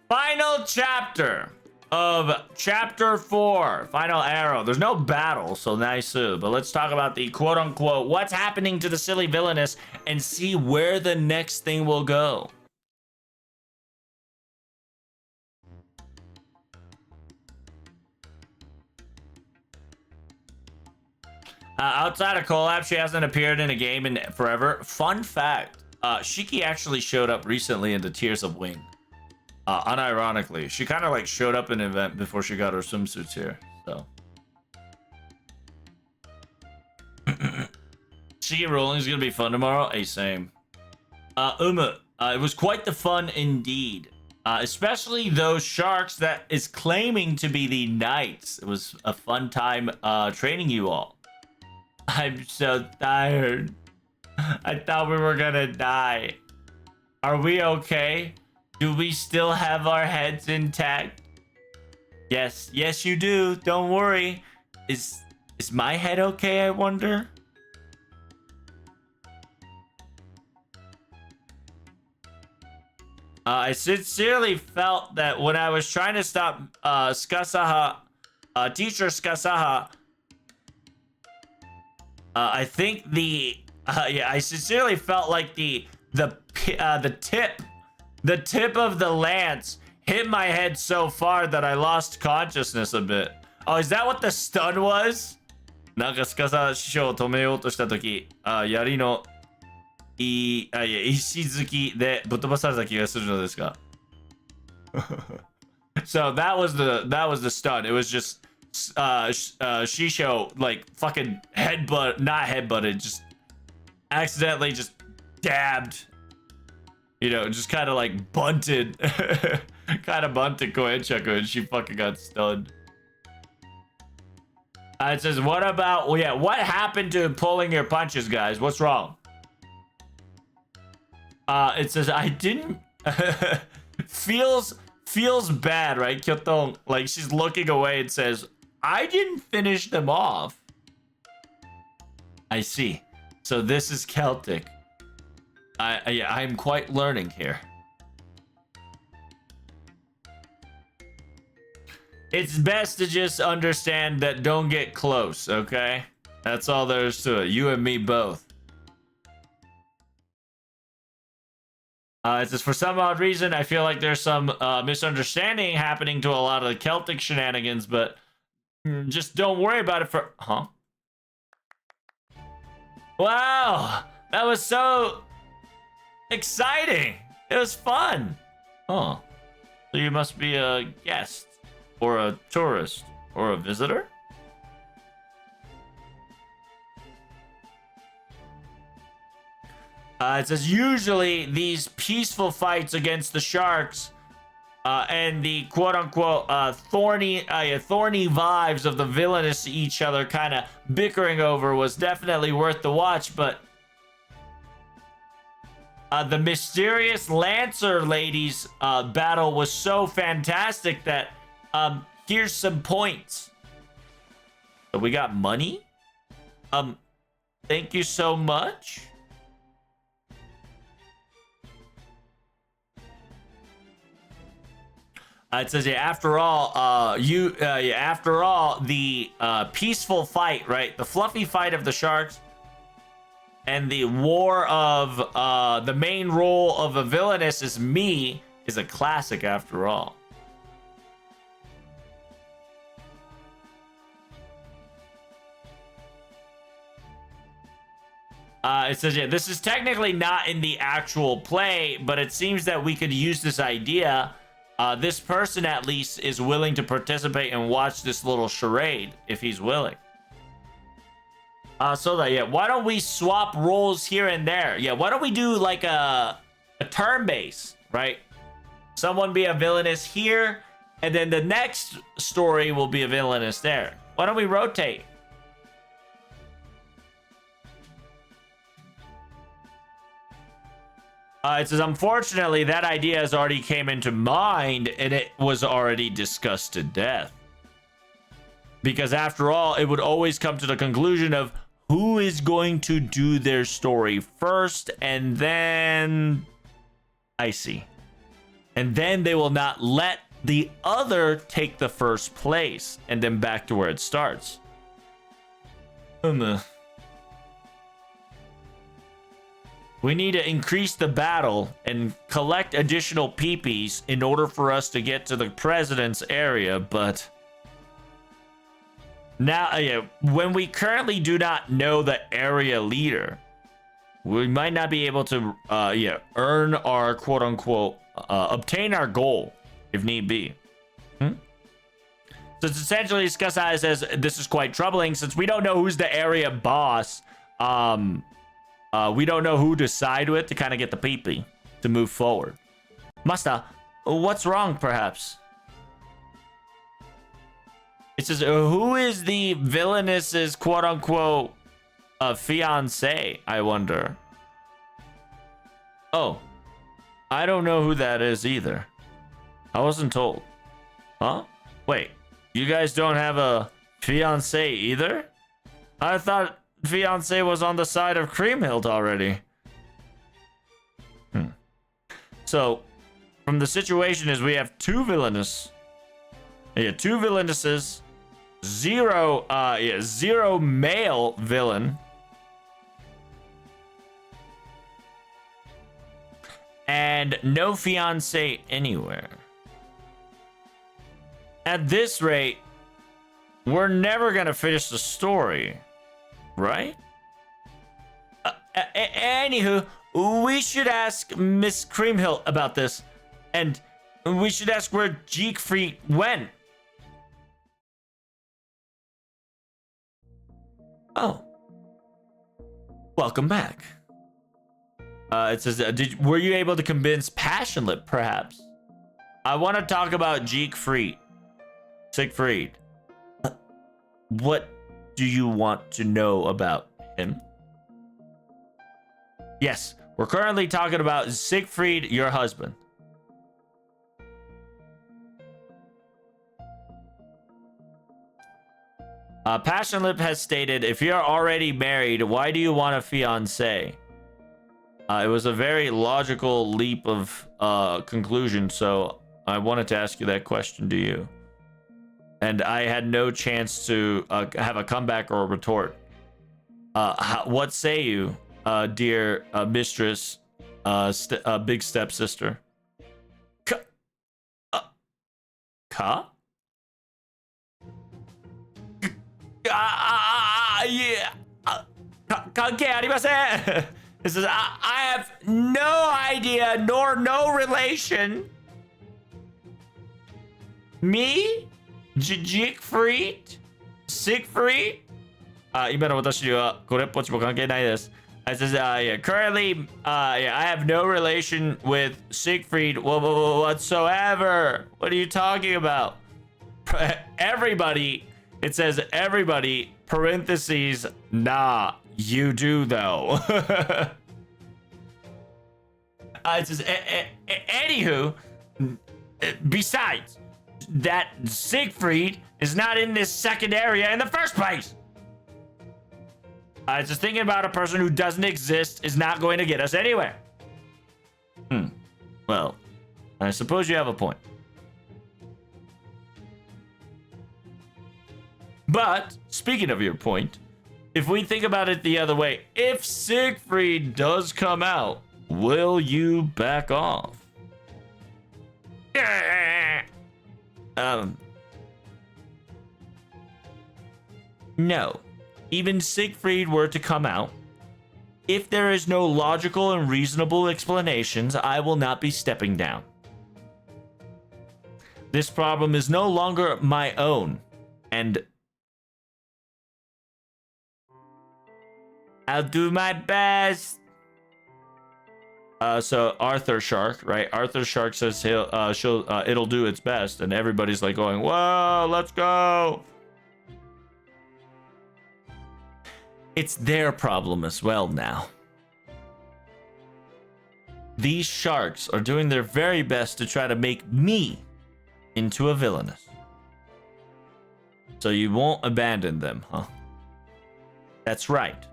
Final chapter of chapter 4. Final arrow. There's no battle, so nice. But let's talk about the quote-unquote what's happening to the silly villainous and see where the next thing will go. Outside of collab, she hasn't appeared in a game in forever. Fun fact, Shiki actually showed up recently into Tears of Wing. Unironically, she kind of like showed up in an event before she got her swimsuits here. So Shiki rolling is gonna be fun tomorrow. Hey, same. It was quite the fun indeed. Especially those sharks that is claiming to be the knights. It was a fun time training you all. I'm so tired. I thought we were gonna die. Are we okay? Do we still have our heads intact? Yes, yes you do. Don't worry. Is my head okay, I wonder? I sincerely felt that when I was trying to stop Skasaha, teacher Skasaha, I think I sincerely felt like the tip of the lance hit my head so far that I lost consciousness a bit. Oh, is that what the stun was? なんか司師匠を止めようとしたとき、槍の石突きでぶっ飛ばされた気がするのですが。So that was the stun. It was just Shisho like fucking not headbutted, just accidentally just dabbed. You know, just kind of like bunted. Kind of bunted Koenchaku and she fucking got stunned. It says, what about, well, yeah, what happened to pulling your punches, guys? What's wrong? It says, I didn't... feels bad, right, Kyotong? Like, she's looking away and says, I didn't finish them off. I see. So this is Celtic. I'm quite learning here. It's best to just understand that don't get close, okay? That's all there is to it. You and me both. It says, for some odd reason, I feel like there's some misunderstanding happening to a lot of the Celtic shenanigans, but just don't worry about it for... Huh? Wow! That was so exciting! It was fun! Huh. So you must be a guest. Or a tourist, or a visitor? It says usually these peaceful fights against the sharks and the quote-unquote thorny vibes of the villainous to each other kind of bickering over was definitely worth the watch, but the mysterious Lancer ladies battle was so fantastic that here's some points. So we got money. Thank you so much. It says, yeah, after all, the peaceful fight, right? The fluffy fight of the sharks and the war of the main role of a villainess is me is a classic after all. It says, yeah, this is technically not in the actual play, but it seems that we could use this idea. This person, at least, is willing to participate and watch this little charade, if he's willing. So that, yeah, why don't we swap roles here and there? Yeah, why don't we do, like, a turn base, right? Someone be a villainous here, and then the next story will be a villainous there. Why don't we rotate? It says, unfortunately, that idea has already came into mind, and it was already discussed to death. Because after all, it would always come to the conclusion of who is going to do their story first, and then... I see. And then they will not let the other take the first place, and then back to where it starts. We need to increase the battle and collect additional peepees in order for us to get to the president's area, but now, when we currently do not know the area leader, we might not be able to, earn our quote-unquote, obtain our goal, if need be. So it's essentially discussed as this is quite troubling since we don't know who's the area boss. We don't know who to side with to kind of get the peepee to move forward. Master, what's wrong, perhaps? It says, who is the Villainous's quote-unquote fiancé, I wonder? Oh, I don't know who that is either. I wasn't told. Huh? Wait, you guys don't have a fiancé either? I thought fiancé was on the side of Creamhilt already. So, from the situation is we have two Villainous. Yeah, two Villainouses. Zero male villain. And no fiancé anywhere. At this rate, we're never gonna finish the story, right? Anywho, we should ask Miss Creamhill about this, and we should ask where Siegfried went. Oh, welcome back. It says, were you able to convince Passionlip, perhaps? I want to talk about Siegfried. What do you want to know about him? Yes, we're currently talking about Siegfried, your husband. Passionlip has stated, if you're already married, why do you want a fiancé? It was a very logical leap of conclusion, so I wanted to ask you that question to you. And I had no chance to have a comeback or a retort. What say you, dear mistress, big stepsister? Yeah. 関係ありません It says, I have no idea nor no relation. Me? Siegfried? 今の私にはこれっぽっちも関係ないです。It says, currently, I have no relation with Siegfried whatsoever. What are you talking about? Everybody, it says everybody, parentheses, nah, you do though. It says, anywho, besides, that Siegfried is not in this second area in the first place. Just thinking about a person who doesn't exist is not going to get us anywhere. Well, I suppose you have a point. But, speaking of your point, if we think about it the other way, if Siegfried does come out, will you back off? No. Even Siegfried were to come out, if there is no logical and reasonable explanations, I will not be stepping down. This problem is no longer my own, and I'll do my best. So Arthur Shark, right? Arthur Shark says it'll do its best, and everybody's like going, "Whoa, let's go!" It's their problem as well now. These sharks are doing their very best to try to make me into a villainous. So you won't abandon them, huh? That's right.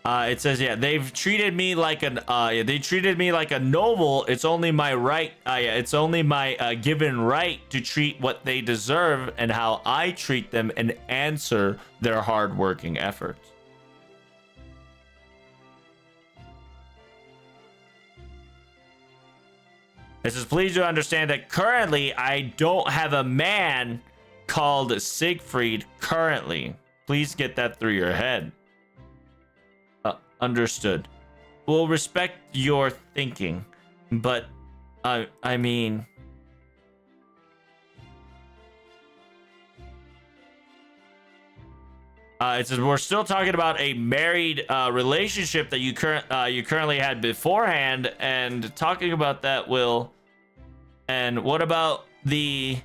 It says, yeah, they've treated me like an, they treated me like a noble. It's only my right, it's only my given right to treat what they deserve and how I treat them and answer their hardworking efforts. It says, please do understand that currently I don't have a man called Siegfried currently. Please get that through your head. Understood. We'll respect your thinking, but I mean, it says we're still talking about a married relationship that you currently had beforehand, and talking about that will. And what about the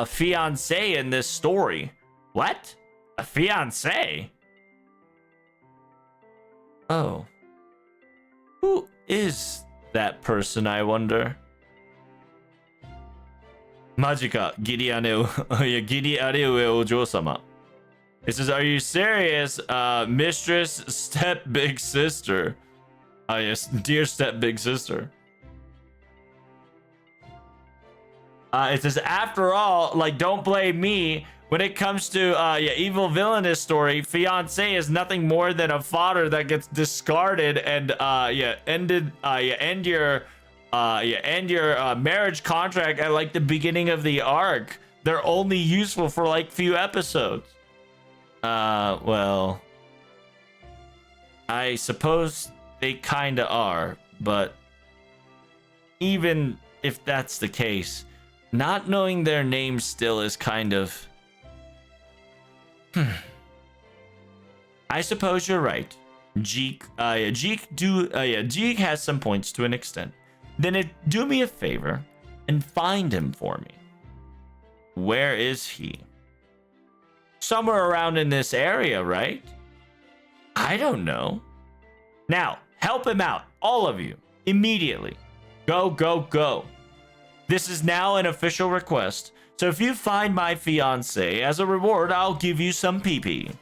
fiance in this story? What? A fiance? Oh. Who is that person, I wonder? Majika, giri ane o, giri are ue o jou-sama. It says, are you serious? Mistress, step big sister. Yes, dear step big sister. It says, after all, like, don't blame me. When it comes to evil villainous story, fiance is nothing more than a fodder that gets discarded and end your marriage contract at like the beginning of the arc. They're only useful for like few episodes. Well, I suppose they kinda are, but even if that's the case, not knowing their name still is kind of... I suppose you're right. Jeek has some points to an extent. Then do me a favor and find him for me. Where is he? Somewhere around in this area, right? I don't know. Now, help him out, all of you, immediately. Go, go, go. This is now an official request. So if you find my fiance, as a reward, I'll give you some PP.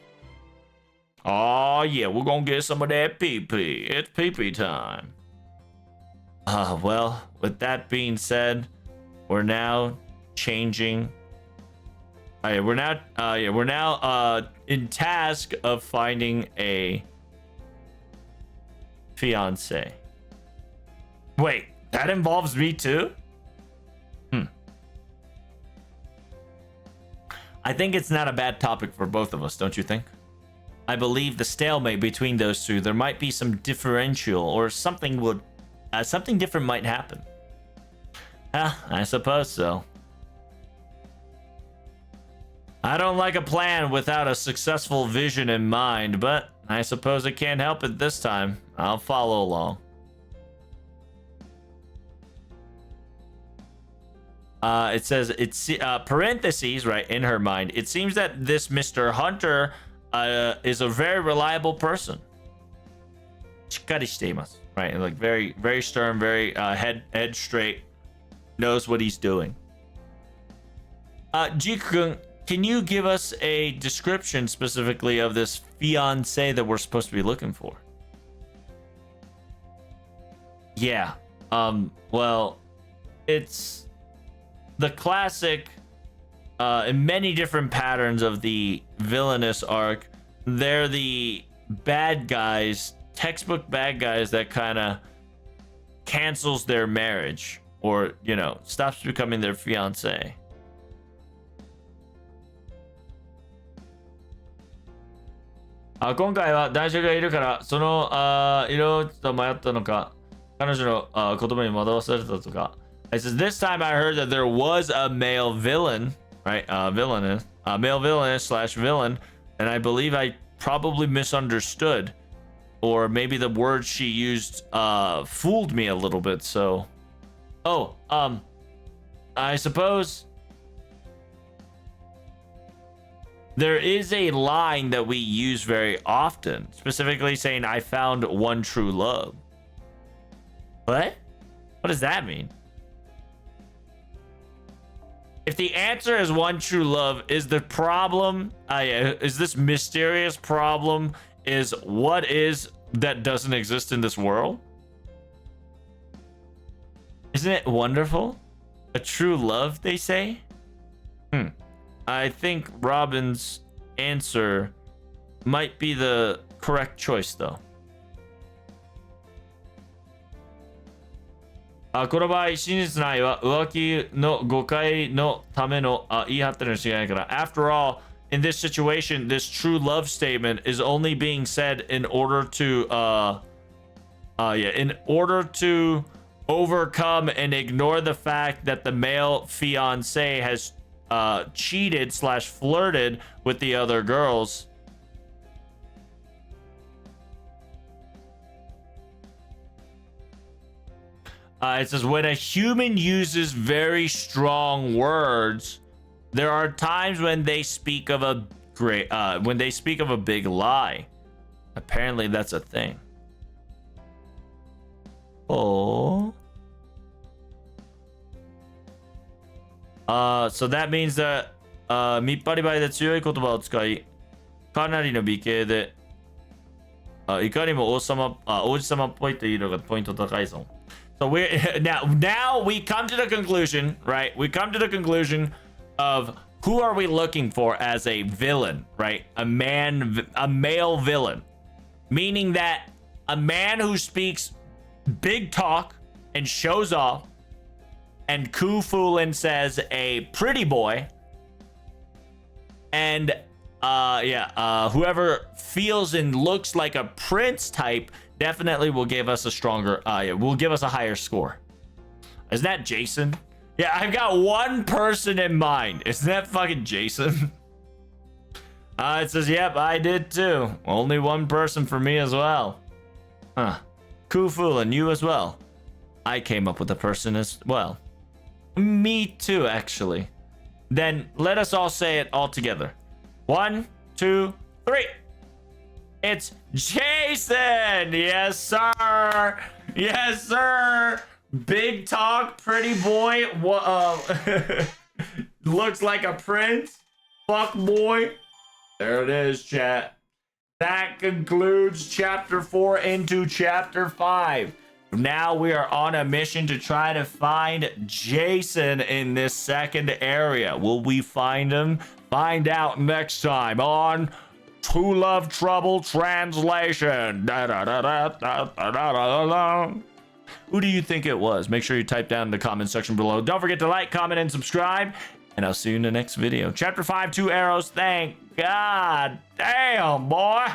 Oh yeah, we're gonna get some of that PP. It's PP time. Well, with that being said, we're now changing. We're now in task of finding a fiance. Wait, that involves me too? I think it's not a bad topic for both of us, don't you think? I believe the stalemate between those two, there might be some differential or something different might happen. I suppose so. I don't like a plan without a successful vision in mind, but I suppose I can't help it this time. I'll follow along. It says, it's parentheses, right, in her mind. It seems that this Mr. Hunter is a very reliable person. Shikari shiteimasu, right? Like very, very stern, very head straight, knows what he's doing. Jiku-kun, can you give us a description specifically of this fiance that we're supposed to be looking for? Yeah. Well, it's the classic in many different patterns of the Villainous arc. They're the bad guys, textbook bad guys that kind of cancels their marriage or, you know, stops becoming their fiance. 今回は男性がいるからその色と迷ったのか彼女の言葉に惑わされたとか It says, this time I heard that there was a male villain, right? Villainous, male villainous slash villain, and I believe I probably misunderstood, or maybe the word she used fooled me a little bit. So, I suppose there is a line that we use very often, specifically saying, "I found one true love." What? What does that mean? If the answer is one true love, is the problem, is this mysterious problem is what is that doesn't exist in this world? Isn't it wonderful? A true love, they say? I think Robin's answer might be the correct choice, though. この場合、真実の愛は浮気の誤解のための言い張ってるの違いないから。After all, in this situation, this true love statement is only being said in order to, in order to overcome and ignore the fact that the male fiance has cheated / flirted with the other girls. It says when a human uses very strong words, there are times when they speak of a big lie. Apparently, that's a thing. Oh. So that means that 見っ張り場合で強い言葉を使い、かなりの美形で、いかにも王子様っぽいというのがポイント高いぞ。So we now we come to the conclusion, right? We come to the conclusion of who are we looking for as a villain, right? A male villain, meaning that a man who speaks big talk and shows off, and Kufulin says a pretty boy, and whoever feels and looks like a prince type definitely will give us a stronger, will give us a higher score. Isn't that Jason? Yeah, I've got one person in mind. Isn't that fucking Jason? It says, yep, I did too. Only one person for me as well. Huh. Kufu and you as well. I came up with a person as well. Me too, actually. Then let us all say it all together. 1, 2, 3. It's Jason! Yes, sir! Yes, sir! Big talk, pretty boy. Looks like a prince. Fuck boy. There it is, chat. That concludes chapter 4 into chapter 5. Now we are on a mission to try to find Jason in this second area. Will we find him? Find out next time on Tolovetrouble translation. Who do you think it was? Make sure you type down in the comment section below. Don't forget to like, comment, and subscribe. And I'll see you in the next video. Chapter 5, 2 arrows. Thank God. Damn, boy.